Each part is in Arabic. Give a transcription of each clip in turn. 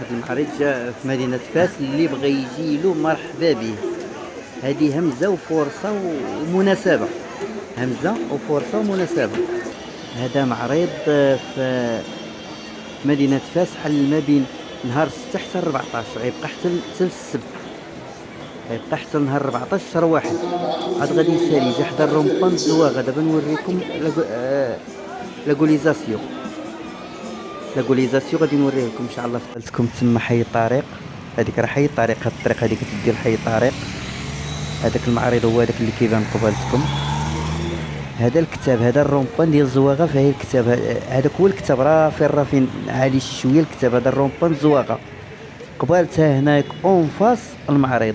هذا المعرض جا في مدينة فاس، اللي بغى يجي له مرحبا به. هذه همزة وفرصة ومناسبة، همزة وفرصة ومناسبة. هذا معرض في مدينة فاس، حل ما بين نهار 6 حتى 14، غيبقى حتى السبت، غيبقى حتى نهار 14 شهر واحد. عاد غادي يسالي جا حدا الرومبان زواغا. دابا نوريكم لاغوليزاسيون. لاغوليزاسيون غادي نوريه لكم ان شاء الله. لكم تما حي طارق، هذيك راه حي طارق، هاد الطريق هذيك كتدي لحي طارق. هذاك المعرض هو هذاك اللي كيبان قبالتكم. هذا الكتاب، هذا الرومبان ديال زواغا، فهي الكتاب هذاك هو الكتاب، راه فين عالي شويه الكتاب. هذا الرومبان زواغا قبالتها هناك اون فاس المعرض،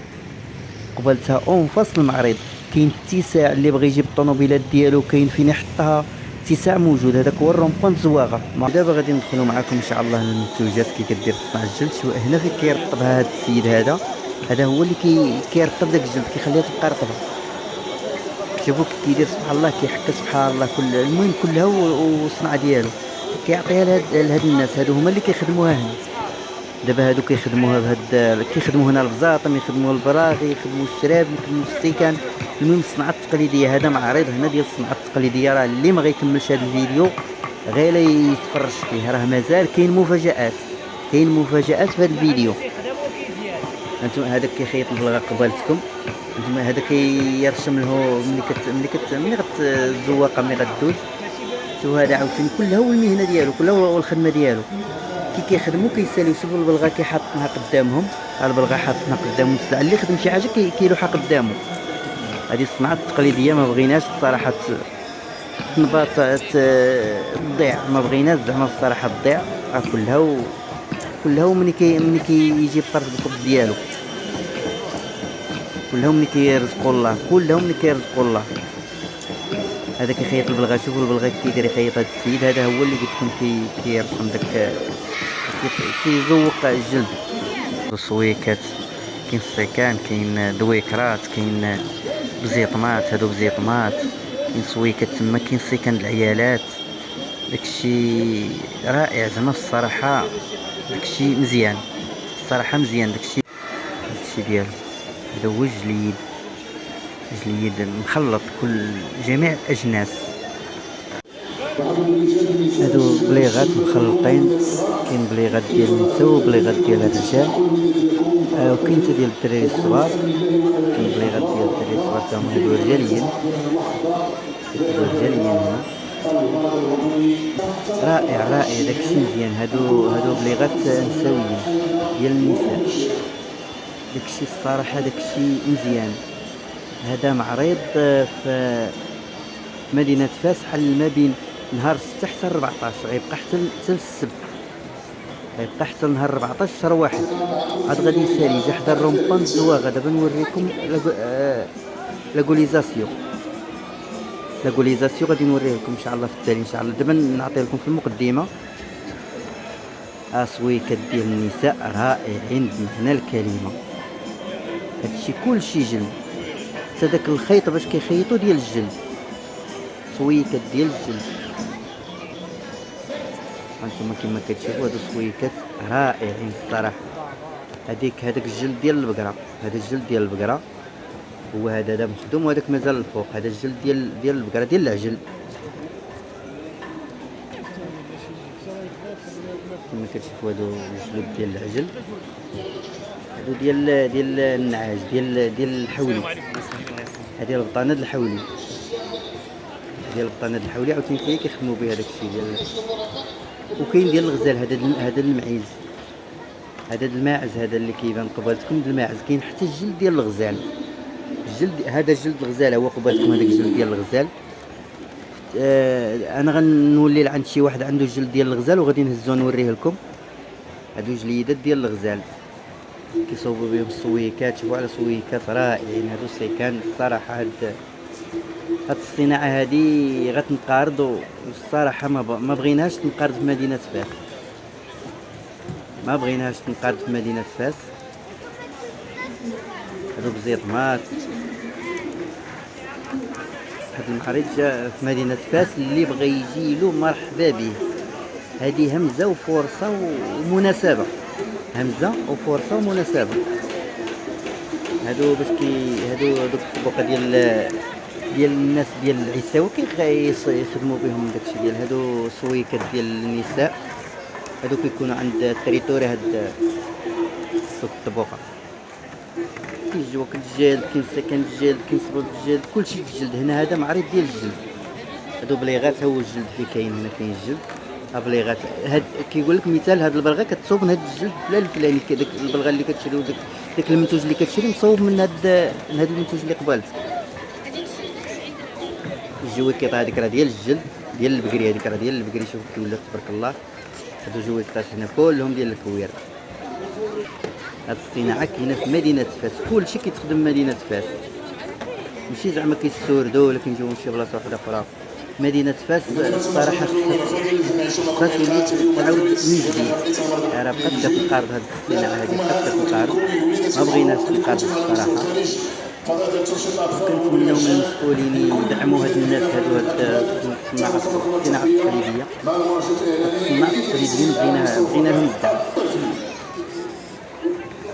قبالتها اون فاس المعرض. كاين اتساع اللي بغى يجيب الطوموبيلات ديالو، كاين فين يحطها، اتساع موجود. هذاك هو الرومبان زواغا. دابا غادي ندخلوا معكم ان شاء الله للمنتوجات كي كدير تصنع الجلد. شو هنا فين كيرطبها هذا السيد، هذا هو اللي كيرطب داك الجلد، كيخليها تبقى رطبه. شوفوا كي كيدير سبحان الله، كيحكى سبحان الله. المهم كلها والصنعه ديالو كيعطيها لهاد الناس. هادو هما اللي كيخدموها هنا. دابا هادو كيخدموها كيخدموا هنا البزاطم، يخدموا البراغي، يخدموا الشراب، يخدموا السيكان. المهم الصنعه التقليديه. هذا معرض هنا ديال الصنعه التقليديه. راه اللي ما غيكملش هذا الفيديو غير يتفرج فيه، راه مازال كاين مفاجآت، كاين مفاجآت في هذا الفيديو. انتم هذا كيخيط البلغه قبالتكم. انتم هذا كيرشم له ملي الزواقه ملي غدوز. شوفوا هذا عاوتاني كلها هو المهنه ديالو، كلها هو الخدمه ديالو. كي كيخدموا كيساليو. شوفوا البلغه كيحطها قدامهم، البلغه حاطها قدامهم. السلعه اللي خدم شي حاجه كيلوحها قدامه. هذه الصنعه التقليديه ما بغيناش الصراحه تنبات تضيع، ما بغيناش زعما الصراحه تضيع. كلها ملي كيجي الطرف الخبز ديالو، كلهم ملي كيرزقوا الله، كلهم ملي كيرزقوا الله. هذا كيخيط البلغه. شوفوا البلغه كيدير يخيط. هذا السيد هذا هو اللي قلت لكم كيرسم داك، كيزوق الجلد. السويكات، كاين السيكان، كاين دويكرات، كاين بزيطمات. هادو بزيطمات. كاين سويكات تما، كاين سيكان العيالات. داكشي رائع زعما الصراحه، داكشي مزيان الصراحه، مزيان داكشي ديالو. هذا هو جليد مخلط كل جميع الاجناس. هادو بليغات مخلطين، كاين بليغات ديال النساء وبليغات ديال الرجال. وكاين حتى ديال الدراري الصغار. كاين بليغات ديال الدراري الصغار تا هما هادو رجاليين، هنا. رائع داكشي مزيان. هادو بليغات نسويين ديال النساء. داكشي الصراحه داكشي مزيان. هذا معرض في مدينة فاس، حل ما بين نهار 6 حتى 14، غيبقى حتى السبت، غيبقى حتى نهار 14 شهر واحد. عاد غادي يسالي جا حدا الرومبان زواغا. دابا نوريكم لاغوليزاسيون. غادي نوريه لكم ان شاء الله في التالي ان شاء الله. دابا نعطي لكم في المقدمه اسويكات ديال النساء رائعين بمعنى الكلمه. هادشي كلشي جلد، حتى داك الخيط باش كيخيطوا ديال الجلد، سويكات ديال الجلد. هانتوما كما كتشوفوا هادو سويكات رائعين الصراحه. هذاك الجلد ديال البقره، هذا الجلد ديال البقره هو هذا مخدوم، وهذاك مازال الفوق. هذا الجلد ديال البقره ديال العجل. كما كتشوفوا هادو الجلود ديال العجل، هادو ديال النعاج، ديال الحولي. هذه البطانه ديال الحولي، عاوتاني فيها كيخدموا بها داك الشيء ديال. وكاين ديال الغزال، هذا المعيز، هذا الماعز، هذا اللي كيبان قبالتكم الماعز. كاين حتى الجلد ديال الغزال، هذا جلد الغزال هو قبالتكم. هذاك الجلد ديال الغزال. انا غنولي لعند شي واحد عنده الجلد ديال الغزال وغادي نهزو نوريه لكم. هادو جليدات ديال الغزال كيصوبوا بهم السويكات. شوفوا على سويكات رائعين. هادو السيكان الصراحه، هاد الصناعه هادي غتنقرض، والصراحه ما بغيناهاش تنقرض في مدينه فاس، ما بغيناهاش تنقرض في مدينه فاس. هادو بزيطمات. هاد المعرض جا في مدينه فاس، اللي بغى يجي له مرحبا به. هذه همزه وفرصه ومناسبه، همزه وفرصه ومناسبه. هادو باش هادو دوك الطبقه ديال الناس ديال العساوه يخدموا بهم داكشي ديال هادو سويكات ديال النساء. هادو كيكونوا عند التريتوري هاد دوك الطبقه. كيجيو كالجلد، كاين سكن الجلد، كينصبوا الجلد، كلشي الجلد هنا. هذا معرض ديال الجلد. هادو بليغات، هو الجلد اللي كاين هنا، كاين الجلد بليغات. هاد كيقول لك مثال، هاد البلغه كتصوب من هاد الجلد فلان الفلاني، داك البلغه اللي كتشري داك المنتوج اللي كتشري مصوب من هاد المنتوج اللي قبالت. الجويكيط هذيك راه ديال الجلد ديال البقري، هذيك راه ديال البقري. شوف كي ولات تبارك الله. هادو جويكيطات هنا كلهم ديال الكوير. هاد الصناعه كاينه في مدينه فاس، كلشي كيتخدم مدينه فاس، ماشي زعما كيستوردو ولا كنجيو من شي بلاصه واحده اخرى. مدينه فاس الصراحه خاصها تعاود من جديد. راه بقات كتنقرض هاد الصناعه هادي، بقات كتنقرض. ما بغيناش تنقرض الصراحه. كنتمناو من المسؤولين يدعموا هاد الناس هادو، هاد الصناعه التقليديه. الصناعه التقليديين بغينا لهم الدعم.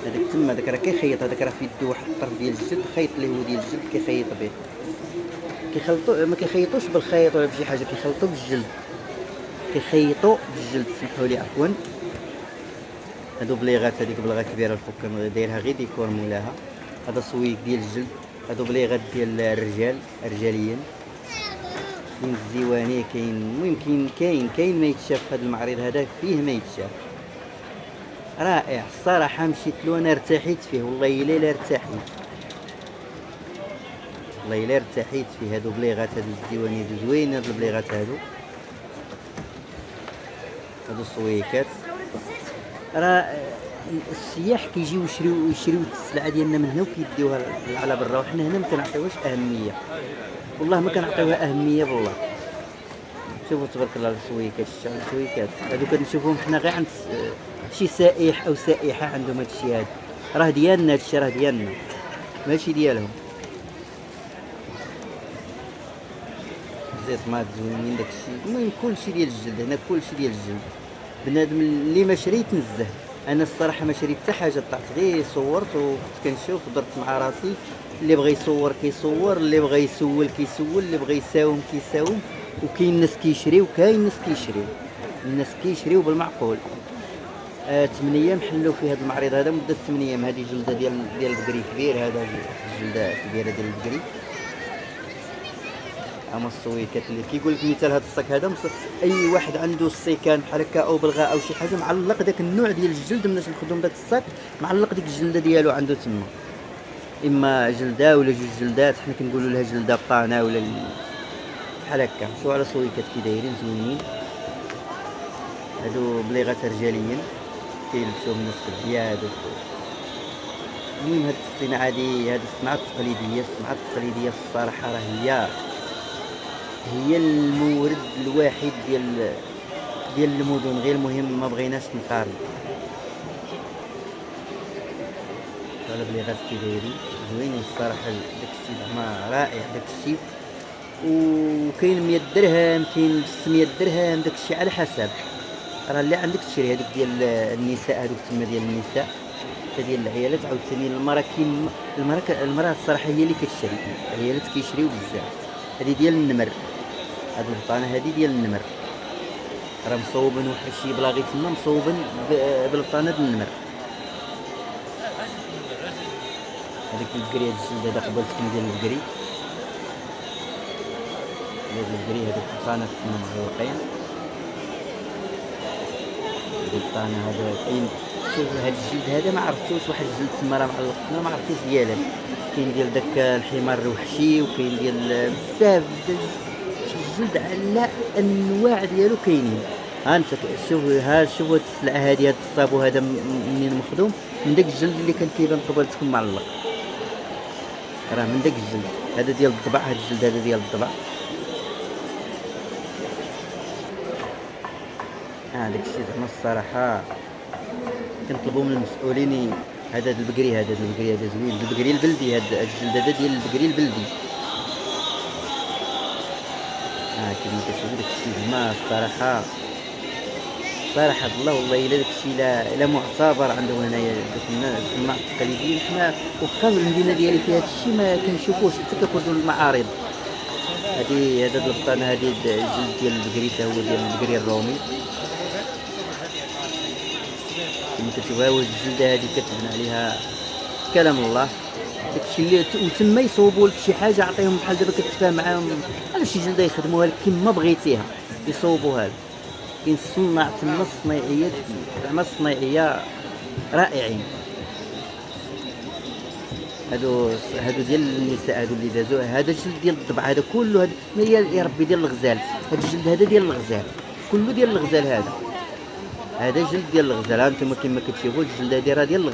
هذاك تما، هذاك راه كيخيط، هذاك راه في يدو واحد الطرف ديال الجلد، خيط اللي هو ديال الجلد كيخيط به. كيخلطوا، ما كيخيطوش بالخيط ولا بشي حاجه، كيخلطوا بالجلد، كيخيطوا بالجلد. سمحوا لي عفوا. هادو بليغات، هذيك بلغه كبيره الفك دايرها غير ديكور مولاها. هذا سويك ديال الجلد. هادو بليغات ديال الرجال، رجاليين. كاين الزيواني، كاين المهم كاين ما يتشاف. هذا المعرض هذا فيه ما يتشاف، رائع الصراحه. مشيت له انا ارتحيت فيه، والله الا ارتحيت، والله الا ارتحيت فيه. هادو بليغات، هادو الزيواني زوينين. هادو البليغات هادو السويكات. راه السياح كيجيو يشريو السلعه ديالنا من هنا وكيديوها على برا، وحنا هنا ما كنعطيوهاش اهميه، والله ما كنعطيوها اهميه بالله. شوفوا تبارك الله السويكات، السويكات هادو كنشوفوهم حنا غير عند شي سائح او سائحه عندهم هادشي هذا. راه ديالنا هادشي، راه ديالنا ماشي ديالهم. زيتمات زوينين داكشي. المهم كلشي ديال الجلد هنا، كلشي ديال الجلد. بنادم اللي ما شريت نزه. انا الصراحه ما شريت حتى حاجه، طلعت غير صورت وكنت كنشوف ودرت مع راسي. اللي بغى يصور كيصور، اللي بغى يسول كيسول، اللي بغى يساوم كيساوم. وكاين الناس كيشريو، وكاين الناس كيشريو، الناس كيشريو بالمعقول. 8 ايام حلوا في هذا المعرض هذا، مده 8 ايام. هذه جلده ديال البقري كبير، هذا جلده كبيره ديال البقري. اما السويكات اللي كيقول لك مثال، هذا الصاك هذا اي واحد عنده السيكان بحال هكا او بلغاء او شي حاجه، معلق داك النوع ديال الجلد مناش نخدم داك الصاك، معلق ديك الجلده ديالو عنده تما. اما جلده ولا جوج جلدات، حنا كنقولوا لها جلده بطانه ولا بحال هكا. شو على سويكات كي دايرين زوينين. هادو بليغات رجاليين كيلبسوهم الناس في البياد. المهم هاد الصناعه هادي، هاد الصناعه التقليديه، الصناعه التقليديه الصراحه راه هي المورد الواحد ديال المدن. غير المهم ما بغيناش نقارن. على بليغات كي دايرين زوينين الصراحه، داكشي زعما رائع داكشي. وكاين 100 درهم، كاين 600 درهم، داكشي على حسب. راه اللي عندك تشري. هذوك ديال النساء، هذوك تما ديال النساء، حتى ديال العيالات. عاوتاني المراه الصراحه هي اللي كتشري، العيالات كيشريو بزاف. هذه ديال النمر، هاد البطانه هذه ديال النمر، راه مصوبين واحد شي بلاغي تما، مصوبين بالبطانه ديال النمر. هذيك البقري، هاد الجلد هذا قبلتكم ديال البقري، هذيك البطانه تما معلقين. البطانه هذا كاين. شوف هاد الجلد هذا ما عرفتوش، واحد الجلد تما راه معلق تما ما عرفتوش ديالها. كاين ديال داك الحمار الوحشي، وكاين ديال بزاف الجلد على انواع ديالو كاينين. ها انت شوف، شوف هاد السلعه هادي، هاد الصابو هذا منين مخدوم؟ من داك الجلد اللي كان كيبان قبالتكم معلق، راه من داك الجلد هذا ديال الضبع. هاد الجلد هذا ديال الضبع. داك الشيء زعما الصراحه كنطلبوا من المسؤولين. هذا البقري هذا زوين، البقري البلدي. هذا الجلد هذا ديال البقري البلدي. كما كتشوفوا داك الشيء زعما الصراحه صراحة الله والله الا داكشي لا معتبر عندهم هنايا دوك الناس الصناع التقليديين. حنا واخا المدينة ديالي فيها هادشي ما كنشوفوش حتى كيخرجوا للمعارض. هاد البطانة هادي الجلد ديال البقري تا هو ديال البقري الرومي كما كتشوفها. واش الجلدة هادي كتبان عليها كلام الله. داكشي اللي وتما يصوبوا لك شي حاجة عطيهم بحال دابا كتفاهم معاهم على شي جلدة يخدموها لك كيما بغيتيها يصوبوها لك. كاين الصناع تما الصنايعيات زعما الصنايعية رائعين. هادو ديال النساء هادو اللي دازو. هذا الجلد ديال الضبع هذا كله هذا يا ربي ديال الغزال. هذا الجلد هذا ديال الغزال كله ديال الغزال. هذا جلد ديال الغزال. هانتوما كما كتشوفوا الجلد هذه راه ديال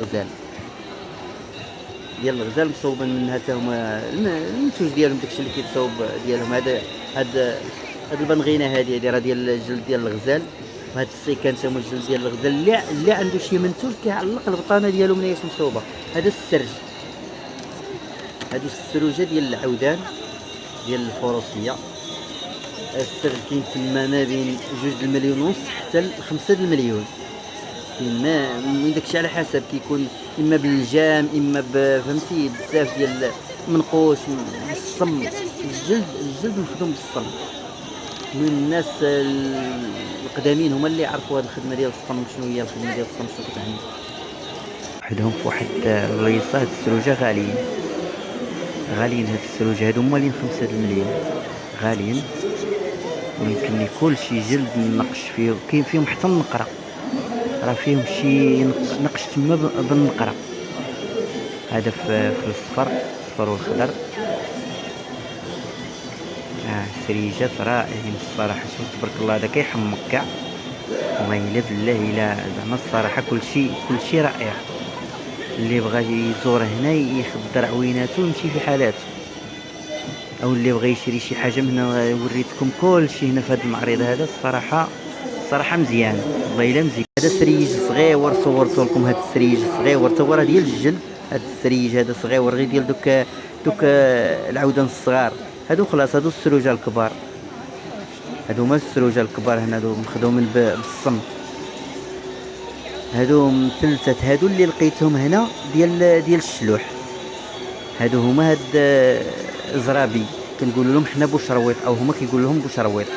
الغزال مصوبا منها حتى هما المنتوج ديالهم داكشي اللي كيتصوب ديالهم. هاد البنغينه هذه راه ديال الجلد ديال الغزال. وهاد السيكان تا هما الجلد ديال الغزال. اللي عنده شي منتوج كيعلق البطانه ديالو منين مصوبه. هذا السرج. هادو السروجه ديال العودان ديال الفروسيه. السرج كاين تما ما بين 2 المليون ونص حتى ل 5 المليون. ما من داكشي على حسب كيكون اما بالجام اما فهمتي بزاف ديال منقوش بالصم. الجلد مخدوم بالصم. من الناس القدامين هما اللي عرفوا هاد الخدمه ديال الصم. شنو هي الخدمه ديال الصم شنو كتعني وحدهم في واحد الريصه. هاد السروجه غاليين هاد السروجه هادو مالين 5 المليون غاليين. ويمكن كل شي جلد نقش فيه. كاين فيهم حتى النقره راه فيهم شي نقش تما بالنقره. هذا في الصفر والخضر. سريجات رائعين الصراحه. شوف تبارك الله هذا كيحمق كاع. والله الا بالله الا زعما الصراحه كلشي رائع. اللي بغى يزور هنا يخدر عويناته ويمشي في حالاته. او اللي بغى يشري شي حاجه من هنا وريتكم كلشي هنا في هذا المعرض هذا. الصراحه مزيان والله الا مزيان. هذا سريج صغيور صورت لكم. هذا السريج صغيور تا هو راه ديال الجلد. هذا السريج هذا صغيور غير ديال دوك العودان الصغار. هادو خلاص هادو السروجه الكبار. هادو هما السروجه الكبار هنا. هادو مخدومين بالصم. هادو مثلثات. هادو اللي لقيتهم هنا ديال الشلوح. هادو هما هاد زرابي كنقولوا لهم حنا بوشرويط او هما كيقولوا لهم بوشرويط.